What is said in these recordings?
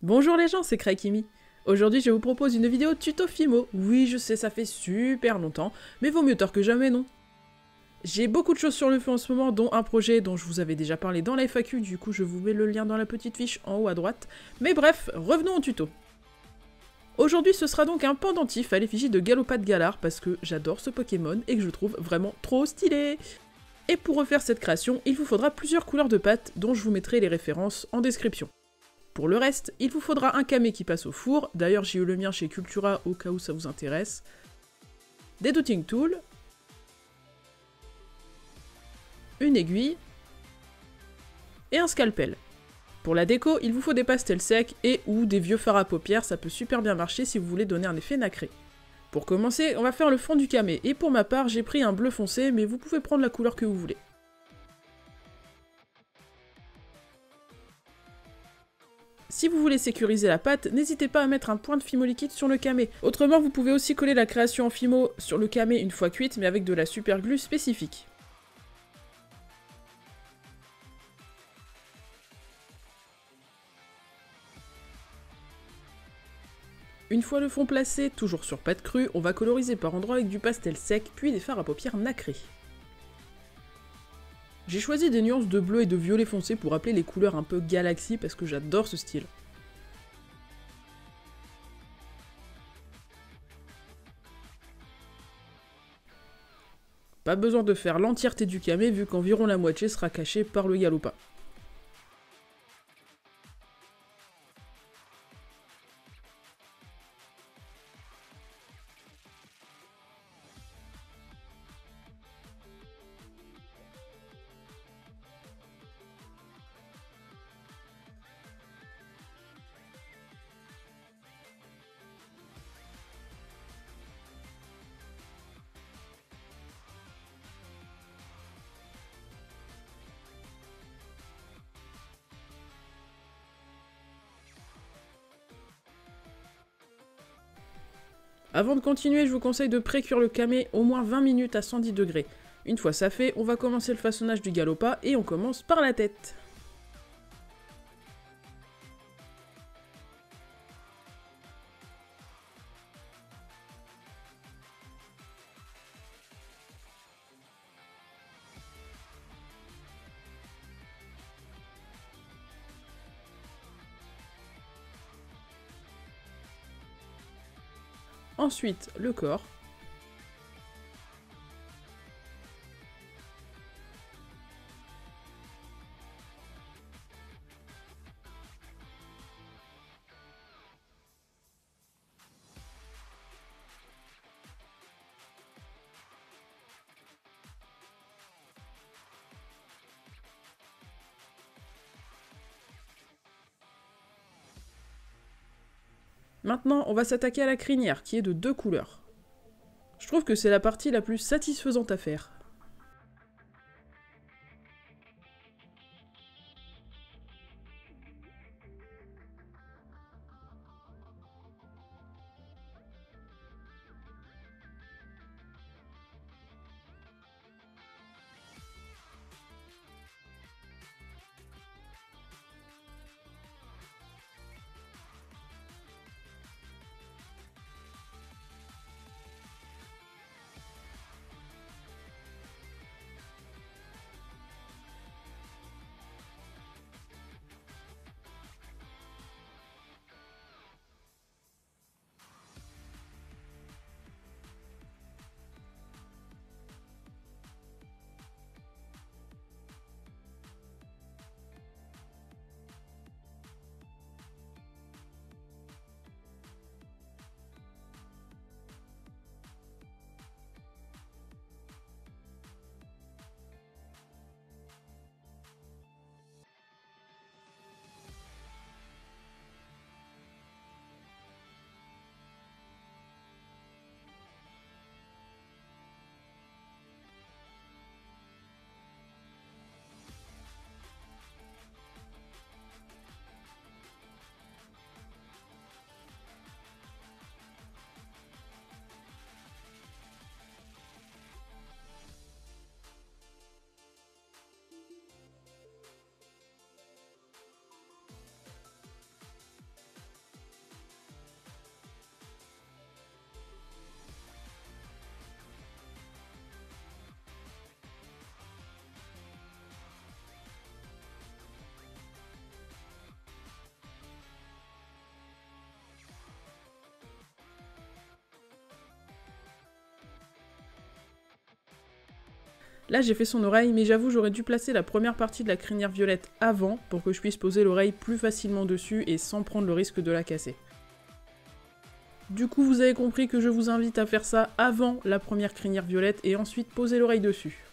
Bonjour les gens, c'est Kraikimi. Aujourd'hui je vous propose une vidéo tuto Fimo. Oui je sais ça fait super longtemps, mais vaut mieux tard que jamais non. J'ai beaucoup de choses sur le feu en ce moment, dont un projet dont je vous avais déjà parlé dans la FAQ, du coup je vous mets le lien dans la petite fiche en haut à droite. Mais bref, revenons au tuto. Aujourd'hui ce sera donc un pendentif à l'effigie de Galopade Galar, parce que j'adore ce Pokémon et que je le trouve vraiment trop stylé. Et pour refaire cette création, il vous faudra plusieurs couleurs de pâte, dont je vous mettrai les références en description. Pour le reste, il vous faudra un camé qui passe au four, d'ailleurs j'ai eu le mien chez Cultura au cas où ça vous intéresse, des dotting tools, une aiguille et un scalpel. Pour la déco, il vous faut des pastels secs et ou des vieux fards à paupières, ça peut super bien marcher si vous voulez donner un effet nacré. Pour commencer, on va faire le fond du camé, et pour ma part j'ai pris un bleu foncé, mais vous pouvez prendre la couleur que vous voulez. Si vous voulez sécuriser la pâte, n'hésitez pas à mettre un point de Fimo liquide sur le camé. Autrement, vous pouvez aussi coller la création en Fimo sur le camé une fois cuite, mais avec de la super glue spécifique. Une fois le fond placé, toujours sur pâte crue, on va coloriser par endroits avec du pastel sec, puis des fards à paupières nacrés. J'ai choisi des nuances de bleu et de violet foncé pour rappeler les couleurs un peu galaxy parce que j'adore ce style. Pas besoin de faire l'entièreté du camé vu qu'environ la moitié sera cachée par le Galopin. Avant de continuer, je vous conseille de pré-cuire le camé au moins 20 minutes à 110 degrés. Une fois ça fait, on va commencer le façonnage du Galopin et on commence par la tête. Ensuite, le corps. Maintenant, on va s'attaquer à la crinière, qui est de 2 couleurs. Je trouve que c'est la partie la plus satisfaisante à faire. Là j'ai fait son oreille, mais j'avoue j'aurais dû placer la première partie de la crinière violette avant pour que je puisse poser l'oreille plus facilement dessus et sans prendre le risque de la casser. Du coup vous avez compris que je vous invite à faire ça avant la première crinière violette et ensuite poser l'oreille dessus.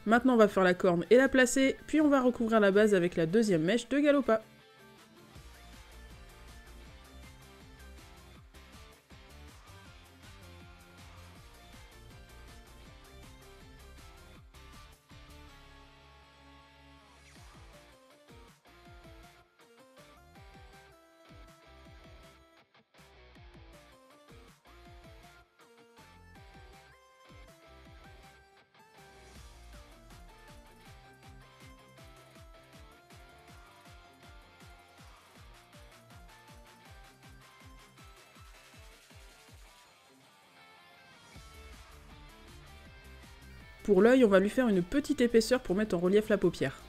Maintenant on va faire la corne et la placer, puis on va recouvrir la base avec la deuxième mèche de Galopa. Pour l'œil, on va lui faire une petite épaisseur pour mettre en relief la paupière.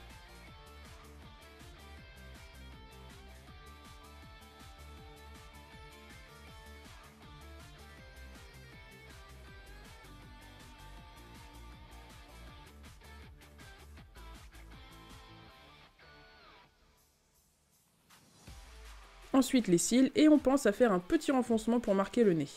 Ensuite les cils, et on pense à faire un petit renfoncement pour marquer le nez.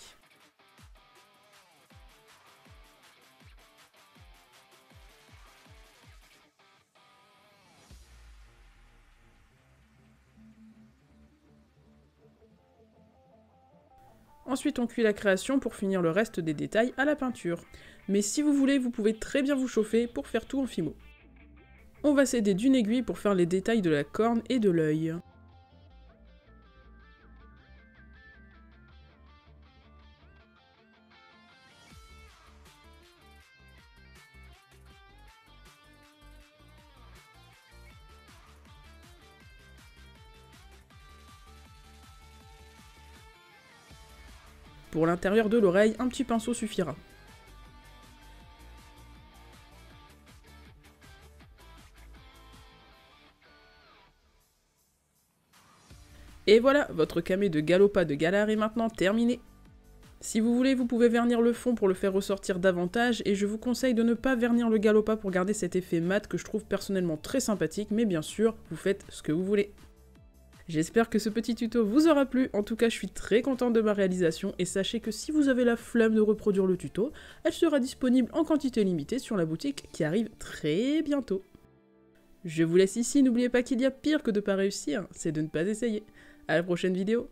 Ensuite on cuit la création pour finir le reste des détails à la peinture. Mais si vous voulez, vous pouvez très bien vous chauffer pour faire tout en fimo. On va s'aider d'une aiguille pour faire les détails de la corne et de l'œil. Pour l'intérieur de l'oreille, un petit pinceau suffira. Et voilà, votre camé de Galopa de Galar est maintenant terminé. Si vous voulez, vous pouvez vernir le fond pour le faire ressortir davantage, et je vous conseille de ne pas vernir le Galopa pour garder cet effet mat que je trouve personnellement très sympathique, mais bien sûr, vous faites ce que vous voulez. J'espère que ce petit tuto vous aura plu, en tout cas je suis très contente de ma réalisation, et sachez que si vous avez la flemme de reproduire le tuto, elle sera disponible en quantité limitée sur la boutique qui arrive très bientôt. Je vous laisse ici, n'oubliez pas qu'il y a pire que de pas réussir, c'est de ne pas essayer. À la prochaine vidéo.